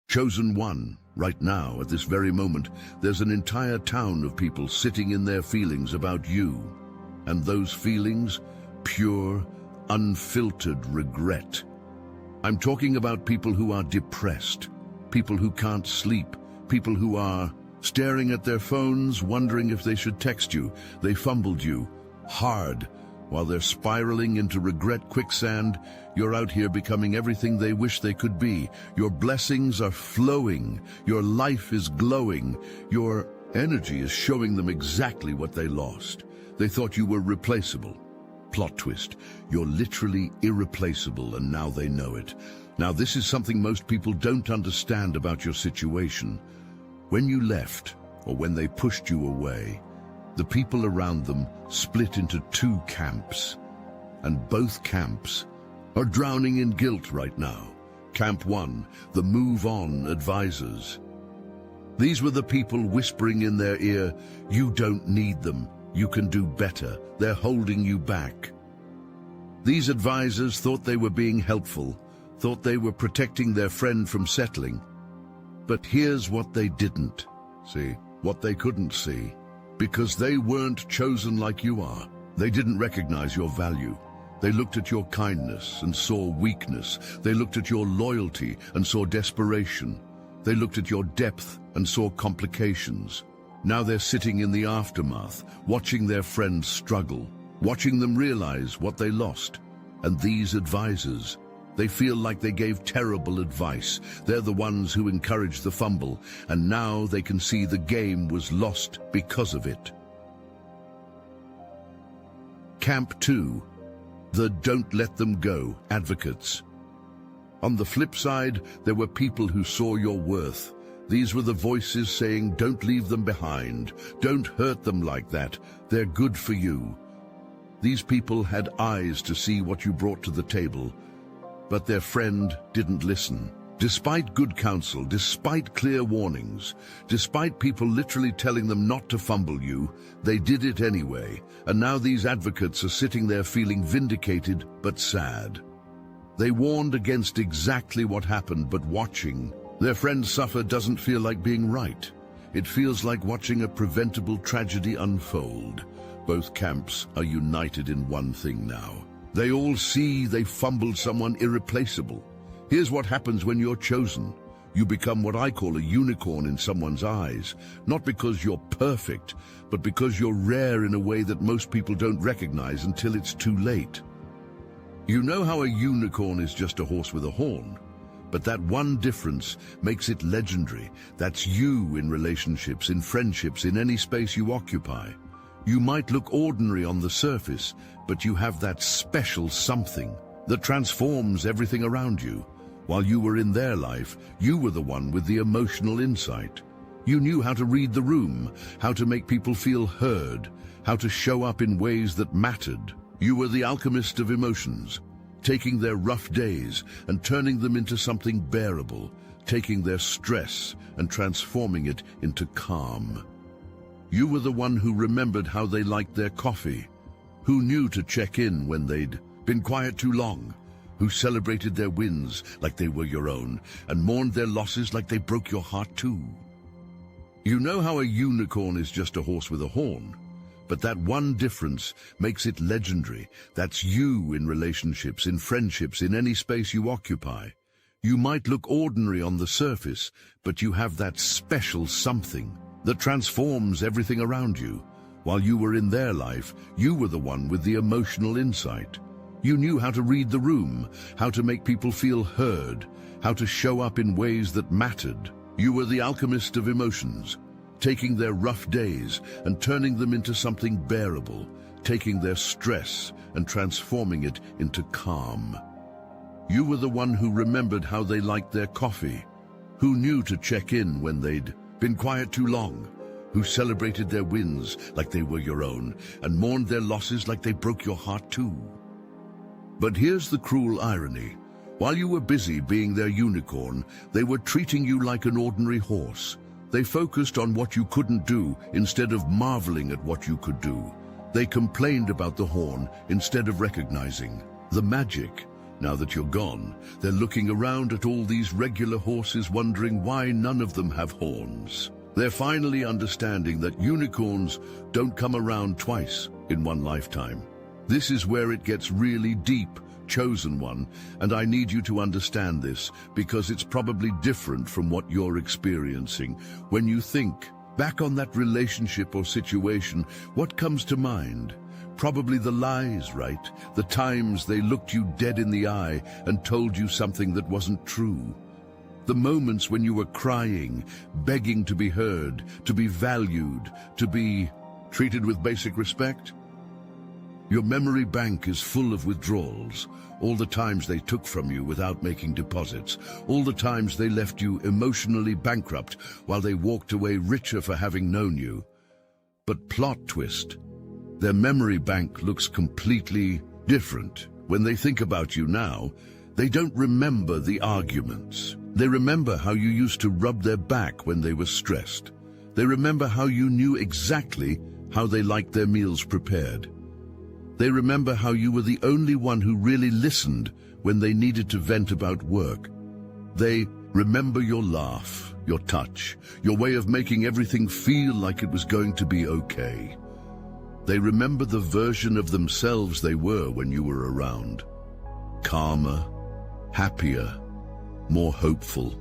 Chosen one, right now, at this very moment, there's an entire town of people sitting in their feelings about you. And those feelings, pure, unfiltered regret. I'm talking about people who are depressed, people who can't sleep, people who are staring at their phones, wondering if they should text you. They fumbled you hard. While they're spiraling into regret quicksand, you're out here becoming everything they wish they could be. Your blessings are flowing. Your life is glowing. Your energy is showing them exactly what they lost. They thought you were replaceable. Plot twist. You're literally irreplaceable, and now they know it. Now, this is something most people don't understand about your situation. When you left, or when they pushed you away, the people around them split into two camps, and both camps are drowning in guilt right now. Camp 1, the move on advisors. These were the people whispering in their ear, "You don't need them, you can do better, they're holding you back." These advisors thought they were being helpful, thought they were protecting their friend from settling. But here's what they didn't see, what they couldn't see. Because they weren't chosen like you are. They didn't recognize your value. They looked at your kindness and saw weakness. They looked at your loyalty and saw desperation. They looked at your depth and saw complications. Now they're sitting in the aftermath, watching their friends struggle, watching them realize what they lost. And these advisors, they feel like they gave terrible advice. They're the ones who encouraged the fumble, and now they can see the game was lost because of it. Camp 2, the don't let them go advocates. On the flip side, there were people who saw your worth. These were the voices saying, "Don't leave them behind. Don't hurt them like that. They're good for you." These people had eyes to see what you brought to the table. But their friend didn't listen. Despite good counsel, despite clear warnings, despite people literally telling them not to fumble you, they did it anyway. And now these advocates are sitting there feeling vindicated but sad. They warned against exactly what happened, but watching their friend suffer doesn't feel like being right. It feels like watching a preventable tragedy unfold. Both camps are united in one thing now. They all see they fumbled someone irreplaceable. Here's what happens when you're chosen. You become what I call a unicorn in someone's eyes, not because you're perfect, but because you're rare in a way that most people don't recognize until it's too late. You know how a unicorn is just a horse with a horn, but that one difference makes it legendary. That's you in relationships, in friendships, in any space you occupy. You might look ordinary on the surface, but you have that special something that transforms everything around you. While you were in their life, you were the one with the emotional insight. You knew how to read the room, how to make people feel heard, how to show up in ways that mattered. You were the alchemist of emotions, taking their rough days and turning them into something bearable, taking their stress and transforming it into calm. You were the one who remembered how they liked their coffee, who knew to check in when they'd been quiet too long, who celebrated their wins like they were your own, and mourned their losses like they broke your heart too. You know how a unicorn is just a horse with a horn, but that one difference makes it legendary. That's you in relationships, in friendships, in any space you occupy. You might look ordinary on the surface, but you have that special something that transforms everything around you. While you were in their life, you were the one with the emotional insight. You knew how to read the room, how to make people feel heard, how to show up in ways that mattered. You were the alchemist of emotions, taking their rough days and turning them into something bearable, taking their stress and transforming it into calm. You were the one who remembered how they liked their coffee, who knew to check in when they'd been quiet too long, who celebrated their wins like they were your own, and mourned their losses like they broke your heart too. But here's the cruel irony. While you were busy being their unicorn, they were treating you like an ordinary horse. They focused on what you couldn't do instead of marveling at what you could do. They complained about the horn instead of recognizing the magic Now that you're gone, they're looking around at all these regular horses wondering why none of them have horns. They're finally understanding that unicorns don't come around twice in one lifetime. This is where it gets really deep, chosen one, and I need you to understand this because it's probably different from what you're experiencing. When you think back on that relationship or situation, what comes to mind? Probably the lies, right? The times they looked you dead in the eye and told you something that wasn't true. The moments when you were crying, begging to be heard, to be valued, to be treated with basic respect. Your memory bank is full of withdrawals, all the times they took from you without making deposits, all the times they left you emotionally bankrupt while they walked away richer for having known you. But plot twist, their memory bank looks completely different. When they think about you now, they don't remember the arguments. They remember how you used to rub their back when they were stressed. They remember how you knew exactly how they liked their meals prepared. They remember how you were the only one who really listened when they needed to vent about work. They remember your laugh, your touch, your way of making everything feel like it was going to be okay. They remember the version of themselves they were when you were around. Calmer, happier, more hopeful.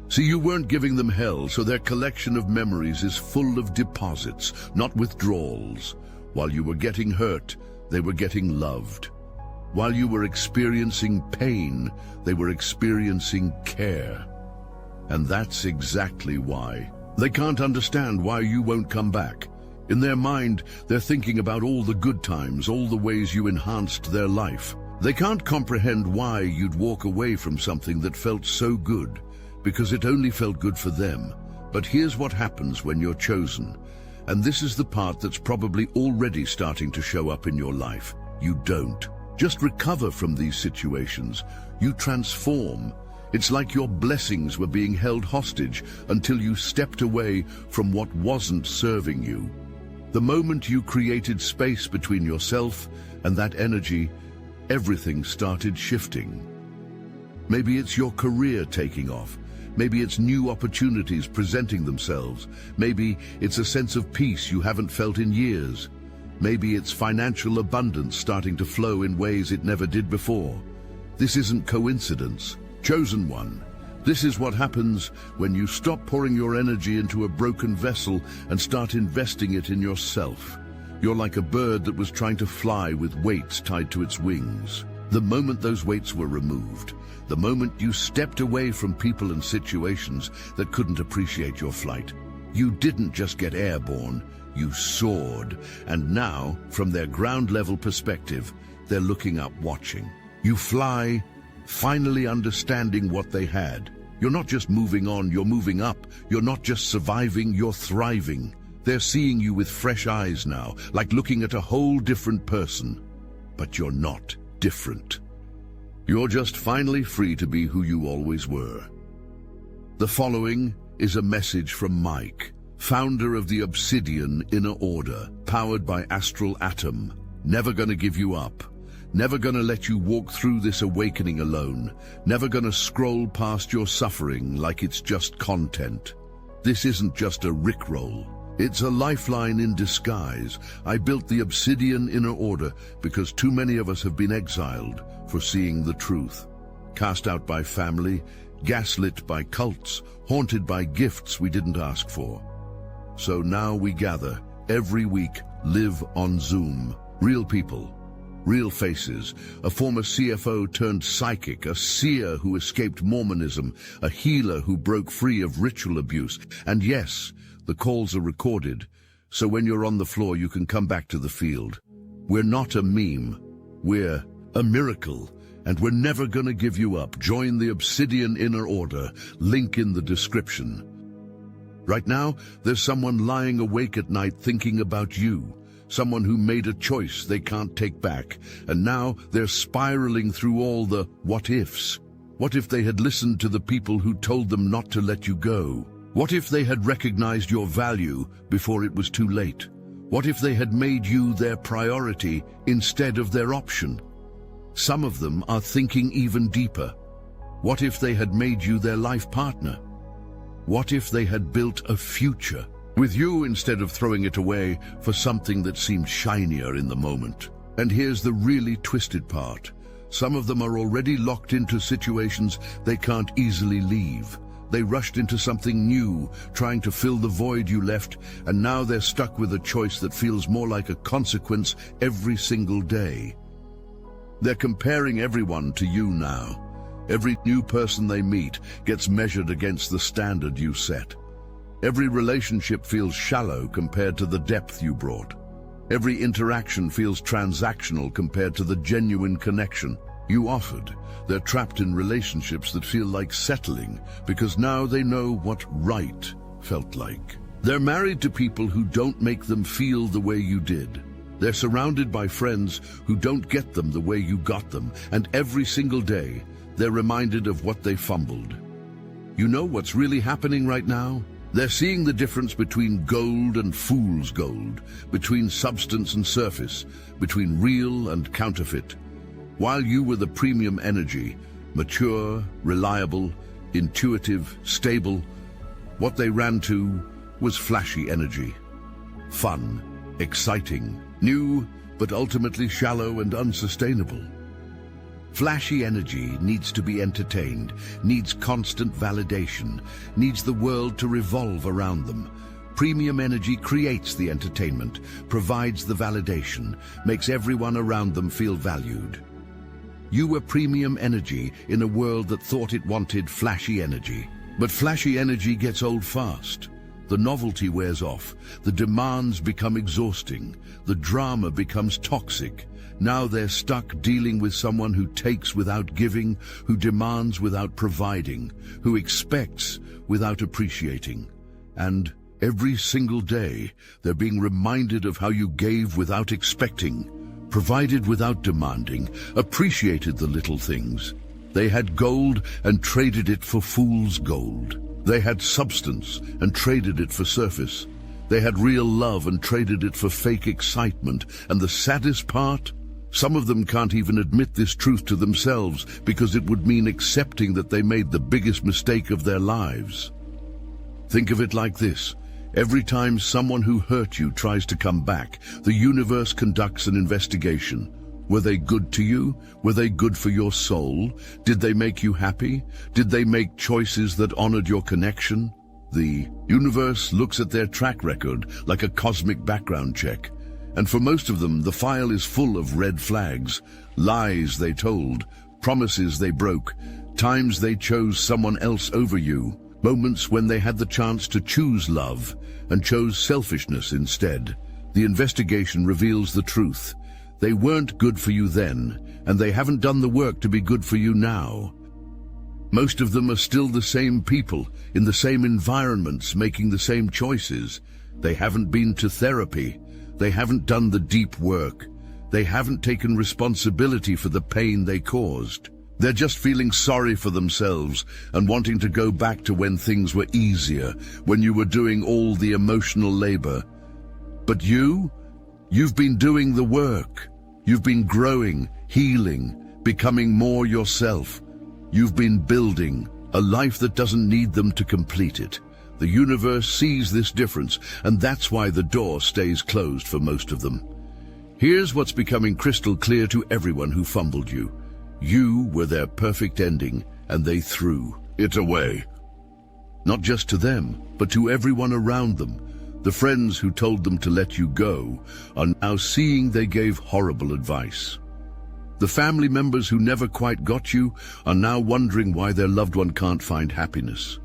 See, you weren't giving them hell, so their collection of memories is full of deposits, not withdrawals. While you were getting hurt, they were getting loved. While you were experiencing pain, they were experiencing care. And that's exactly why. They can't understand why you won't come back. In their mind, they're thinking about all the good times, all the ways you enhanced their life. They can't comprehend why you'd walk away from something that felt so good, because it only felt good for them. But here's what happens when you're chosen. And this is the part that's probably already starting to show up in your life. You don't just recover from these situations. You transform. It's like your blessings were being held hostage until you stepped away from what wasn't serving you. The moment you created space between yourself and that energy, everything started shifting. Maybe it's your career taking off. Maybe it's new opportunities presenting themselves. Maybe it's a sense of peace you haven't felt in years. Maybe it's financial abundance starting to flow in ways it never did before. This isn't coincidence. Chosen one. This is what happens when you stop pouring your energy into a broken vessel and start investing it in yourself. You're like a bird that was trying to fly with weights tied to its wings. The moment those weights were removed, the moment you stepped away from people and situations that couldn't appreciate your flight, you didn't just get airborne, you soared. And now, from their ground-level perspective, they're looking up, watching. You fly, finally understanding what they had. You're not just moving on, you're moving up. You're not just surviving, you're thriving. They're seeing you with fresh eyes now, like looking at a whole different person. But you're not different. You're just finally free to be who you always were. The following is a message from Mike, founder of the Obsidian Inner Order, powered by Astral Atom. Never gonna give you up. Never gonna let you walk through this awakening alone. Never gonna scroll past your suffering like it's just content. This isn't just a rickroll. It's a lifeline in disguise. I built the Obsidian Inner Order because too many of us have been exiled for seeing the truth. Cast out by family, gaslit by cults, haunted by gifts we didn't ask for. So now we gather, every week, live on Zoom. Real people, real faces, a former CFO turned psychic, a seer who escaped Mormonism, a healer who broke free of ritual abuse. And yes, the calls are recorded, so when you're on the floor you can come back to the field. We're not a meme, we're a miracle, and we're never gonna give you up. Join the Obsidian Inner Order, link in the description. Right now, there's someone lying awake at night thinking about you. Someone who made a choice they can't take back, and now they're spiraling through all the what-ifs. What if they had listened to the people who told them not to let you go? What if they had recognized your value before it was too late? What if they had made you their priority instead of their option? Some of them are thinking even deeper. What if they had made you their life partner? What if they had built a future with you instead of throwing it away for something that seemed shinier in the moment? And here's the really twisted part. Some of them are already locked into situations they can't easily leave. They rushed into something new, trying to fill the void you left, and now they're stuck with a choice that feels more like a consequence every single day. They're comparing everyone to you now. Every new person they meet gets measured against the standard you set. Every relationship feels shallow compared to the depth you brought. Every interaction feels transactional compared to the genuine connection you offered. They're trapped in relationships that feel like settling because now they know what right felt like. They're married to people who don't make them feel the way you did. They're surrounded by friends who don't get them the way you got them, and every single day, they're reminded of what they fumbled. You know what's really happening right now? They're seeing the difference between gold and fool's gold, between substance and surface, between real and counterfeit. While you were the premium energy, mature, reliable, intuitive, stable, what they ran to was flashy energy. Fun, exciting, new, but ultimately shallow and unsustainable. Flashy energy needs to be entertained, needs constant validation, needs the world to revolve around them. Premium energy creates the entertainment, provides the validation, makes everyone around them feel valued. You were premium energy in a world that thought it wanted flashy energy. But flashy energy gets old fast. The novelty wears off, the demands become exhausting, the drama becomes toxic. Now they're stuck dealing with someone who takes without giving, who demands without providing, who expects without appreciating. And every single day, they're being reminded of how you gave without expecting, provided without demanding, appreciated the little things. They had gold and traded it for fool's gold. They had substance and traded it for surface. They had real love and traded it for fake excitement. And the saddest part? Some of them can't even admit this truth to themselves because it would mean accepting that they made the biggest mistake of their lives. Think of it like this. Every time someone who hurt you tries to come back, the universe conducts an investigation. Were they good to you? Were they good for your soul? Did they make you happy? Did they make choices that honored your connection? The universe looks at their track record like a cosmic background check. And for most of them, the file is full of red flags, lies they told, promises they broke, times they chose someone else over you, moments when they had the chance to choose love and chose selfishness instead. The investigation reveals the truth. They weren't good for you then, and they haven't done the work to be good for you now. Most of them are still the same people, in the same environments, making the same choices. They haven't been to therapy. They haven't done the deep work. They haven't taken responsibility for the pain they caused. They're just feeling sorry for themselves and wanting to go back to when things were easier, when you were doing all the emotional labor. But you've been doing the work. You've been growing, healing, becoming more yourself. You've been building a life that doesn't need them to complete it. The universe sees this difference, and that's why the door stays closed for most of them. Here's what's becoming crystal clear to everyone who fumbled you. You were their perfect ending, and they threw it away. Not just to them, but to everyone around them. The friends who told them to let you go are now seeing they gave horrible advice. The family members who never quite got you are now wondering why their loved one can't find happiness.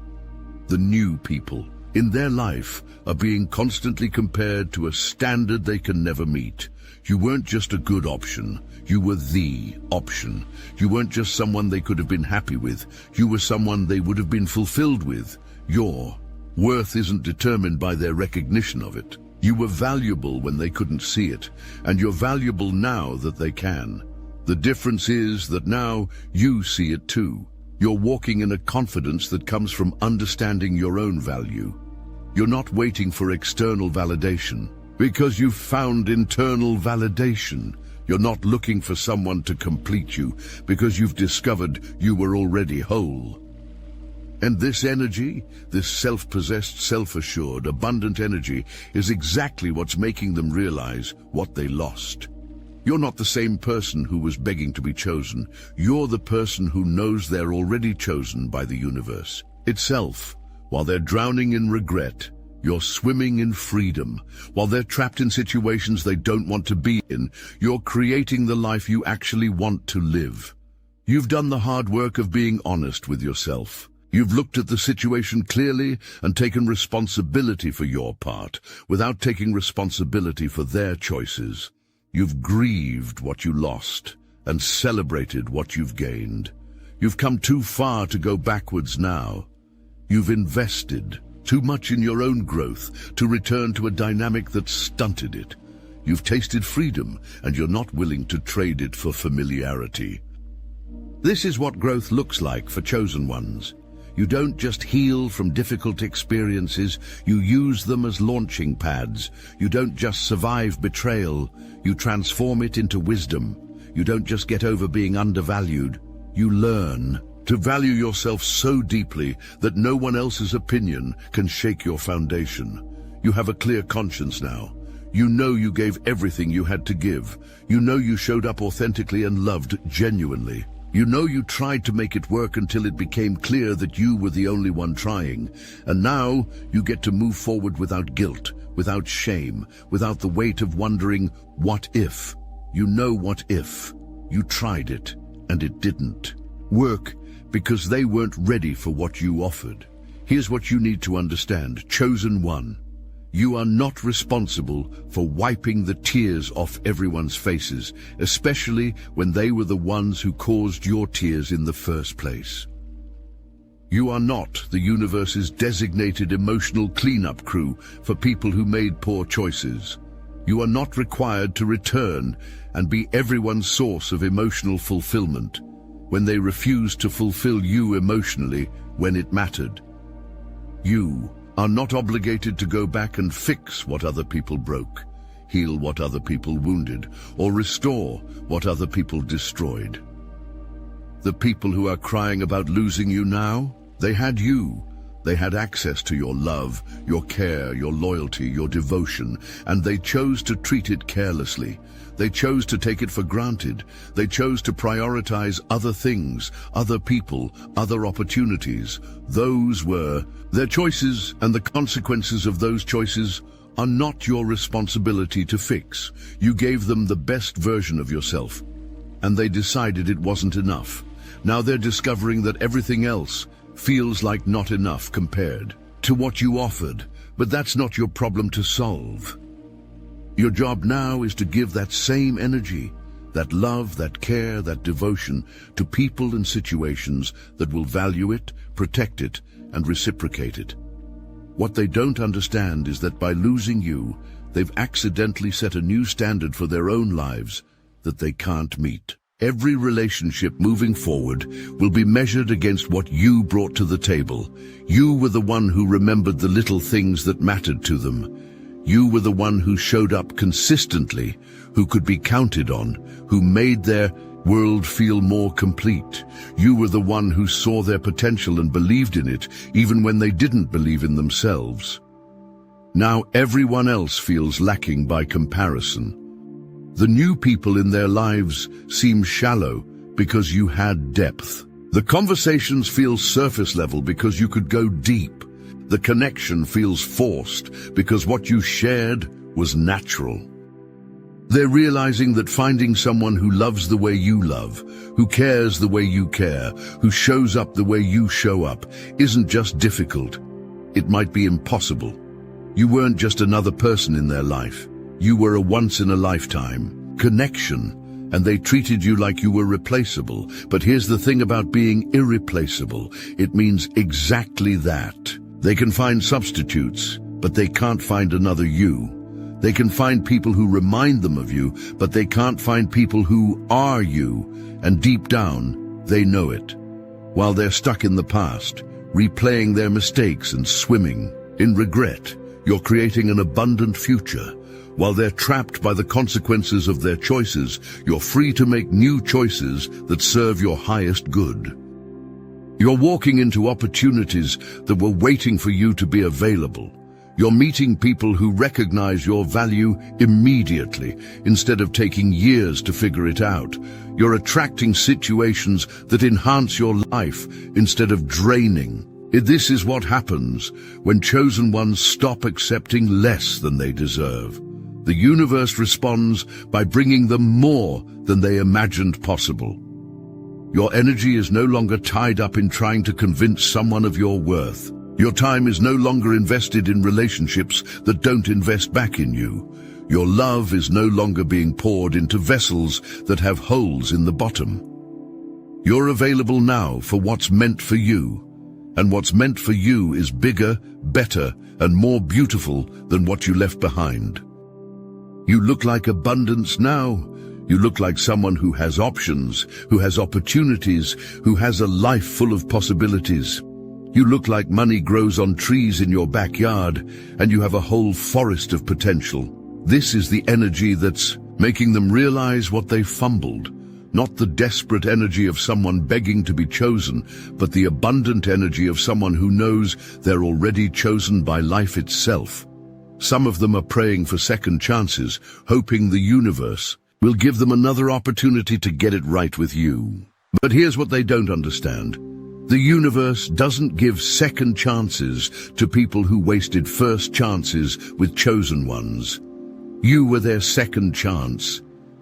The new people in their life are being constantly compared to a standard they can never meet. You weren't just a good option, you were the option. You weren't just someone they could have been happy with, you were someone they would have been fulfilled with. Your worth isn't determined by their recognition of it. You were valuable when they couldn't see it, and you're valuable now that they can. The difference is that now you see it too. You're walking in a confidence that comes from understanding your own value. You're not waiting for external validation, because you've found internal validation. You're not looking for someone to complete you because you've discovered you were already whole. And this energy, this self-possessed, self-assured, abundant energy is exactly what's making them realize what they lost. You're not the same person who was begging to be chosen. You're the person who knows they're already chosen by the universe itself. While they're drowning in regret, you're swimming in freedom. While they're trapped in situations they don't want to be in, you're creating the life you actually want to live. You've done the hard work of being honest with yourself. You've looked at the situation clearly and taken responsibility for your part, without taking responsibility for their choices. You've grieved what you lost and celebrated what you've gained. You've come too far to go backwards now. You've invested too much in your own growth to return to a dynamic that stunted it. You've tasted freedom, and you're not willing to trade it for familiarity. This is what growth looks like for chosen ones. You don't just heal from difficult experiences, you use them as launching pads. You don't just survive betrayal, you transform it into wisdom. You don't just get over being undervalued, you learn to value yourself so deeply that no one else's opinion can shake your foundation. You have a clear conscience now. You know you gave everything you had to give. You know you showed up authentically and loved genuinely. You know you tried to make it work until it became clear that you were the only one trying. And now you get to move forward without guilt, without shame, without the weight of wondering, what if? You know what if. You tried it, and it didn't work because they weren't ready for what you offered. Here's what you need to understand, chosen one. You are not responsible for wiping the tears off everyone's faces, especially when they were the ones who caused your tears in the first place. You are not the universe's designated emotional cleanup crew for people who made poor choices. You are not required to return and be everyone's source of emotional fulfillment when they refused to fulfill you emotionally when it mattered. You are not obligated to go back and fix what other people broke, heal what other people wounded, or restore what other people destroyed. The people who are crying about losing you now, they had you. They had access to your love, your care, your loyalty, your devotion, and they chose to treat it carelessly. They chose to take it for granted. They chose to prioritize other things, other people, other opportunities. Those were their choices, and the consequences of those choices are not your responsibility to fix. You gave them the best version of yourself, and they decided it wasn't enough. Now they're discovering that everything else feels like not enough compared to what you offered, but that's not your problem to solve. Your job now is to give that same energy, that love, that care, that devotion to people and situations that will value it, protect it, and reciprocate it. What they don't understand is that by losing you, they've accidentally set a new standard for their own lives that they can't meet. Every relationship moving forward will be measured against what you brought to the table. You were the one who remembered the little things that mattered to them. You were the one who showed up consistently, who could be counted on, who made their world feel more complete. You were the one who saw their potential and believed in it, even when they didn't believe in themselves. Now everyone else feels lacking by comparison. The new people in their lives seem shallow because you had depth. The conversations feel surface level because you could go deep. The connection feels forced because what you shared was natural. They're realizing that finding someone who loves the way you love, who cares the way you care, who shows up the way you show up, isn't just difficult. It might be impossible. You weren't just another person in their life. You were a once-in-a-lifetime connection, and they treated you like you were replaceable. But here's the thing about being irreplaceable. It means exactly that. They can find substitutes, but they can't find another you. They can find people who remind them of you, but they can't find people who are you, and deep down, they know it. While they're stuck in the past, replaying their mistakes and swimming in regret, you're creating an abundant future, While they're trapped by the consequences of their choices, you're free to make new choices that serve your highest good. You're walking into opportunities that were waiting for you to be available. You're meeting people who recognize your value immediately, instead of taking years to figure it out. You're attracting situations that enhance your life instead of draining. This is what happens when chosen ones stop accepting less than they deserve. The universe responds by bringing them more than they imagined possible. Your energy is no longer tied up in trying to convince someone of your worth. Your time is no longer invested in relationships that don't invest back in you. Your love is no longer being poured into vessels that have holes in the bottom. You're available now for what's meant for you. And what's meant for you is bigger, better, and more beautiful than what you left behind. You look like abundance now. You look like someone who has options, who has opportunities, who has a life full of possibilities. You look like money grows on trees in your backyard, and you have a whole forest of potential. This is the energy that's making them realize what they fumbled. Not the desperate energy of someone begging to be chosen, but the abundant energy of someone who knows they're already chosen by life itself. Some of them are praying for second chances, hoping the universe will give them another opportunity to get it right with you. But here's what they don't understand. The universe doesn't give second chances to people who wasted first chances with chosen ones. You were their second chance.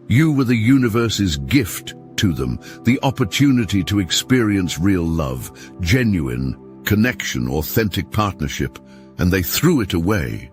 You were the universe's gift to them, the opportunity to experience real love, genuine connection, authentic partnership, and they threw it away.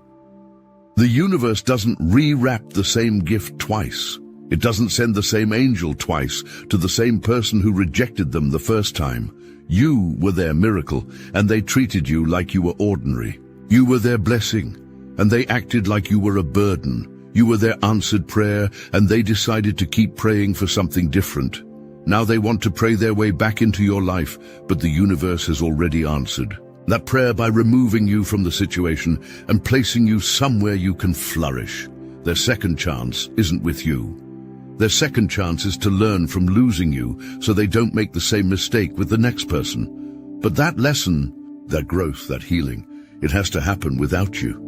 The universe doesn't rewrap the same gift twice. It doesn't send the same angel twice to the same person who rejected them the first time. You were their miracle, and they treated you like you were ordinary. You were their blessing, and they acted like you were a burden. You were their answered prayer, and they decided to keep praying for something different. Now they want to pray their way back into your life, but the universe has already answered that prayer by removing you from the situation and placing you somewhere you can flourish. Their second chance isn't with you. Their second chance is to learn from losing you so they don't make the same mistake with the next person. But that lesson, that growth, that healing, it has to happen without you.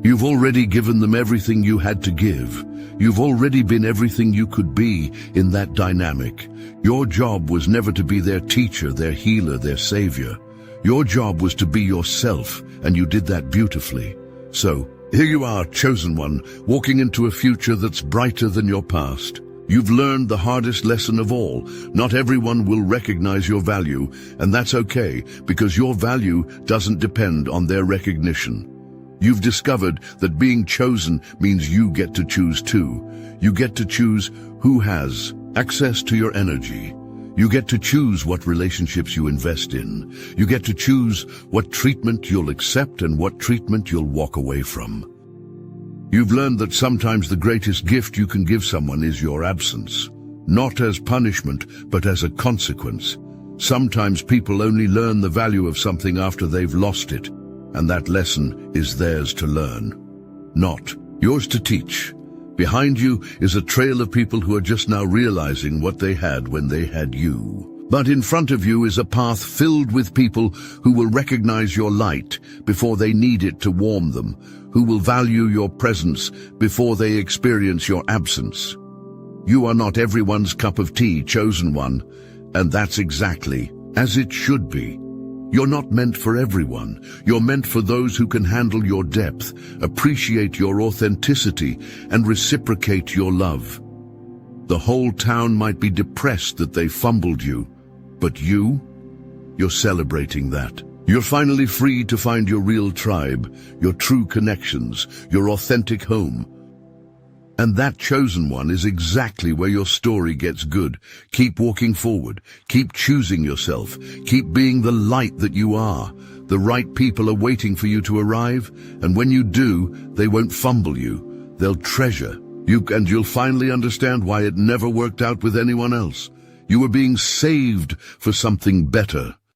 You've already given them everything you had to give. You've already been everything you could be in that dynamic. Your job was never to be their teacher, their healer, their savior. Your job was to be yourself, and you did that beautifully. So, here you are, chosen one, walking into a future that's brighter than your past. You've learned the hardest lesson of all. Not everyone will recognize your value, and that's okay, because your value doesn't depend on their recognition. You've discovered that being chosen means you get to choose too. You get to choose who has access to your energy. You get to choose what relationships you invest in. You get to choose what treatment you'll accept and what treatment you'll walk away from. You've learned that sometimes the greatest gift you can give someone is your absence, not as punishment, but as a consequence. Sometimes people only learn the value of something after they've lost it, and that lesson is theirs to learn, not yours to teach. Behind you is a trail of people who are just now realizing what they had when they had you. But in front of you is a path filled with people who will recognize your light before they need it to warm them, who will value your presence before they experience your absence. You are not everyone's cup of tea, chosen one, and that's exactly as it should be. You're not meant for everyone. You're meant for those who can handle your depth, appreciate your authenticity, and reciprocate your love. The whole town might be depressed that they fumbled you, but you're celebrating that. You're finally free to find your real tribe, your true connections, your authentic home. And that chosen one is exactly where your story gets good. Keep walking forward. Keep choosing yourself. Keep being the light that you are. The right people are waiting for you to arrive, and when you do, they won't fumble you. They'll treasure you, and you'll finally understand why it never worked out with anyone else. You were being saved for something better.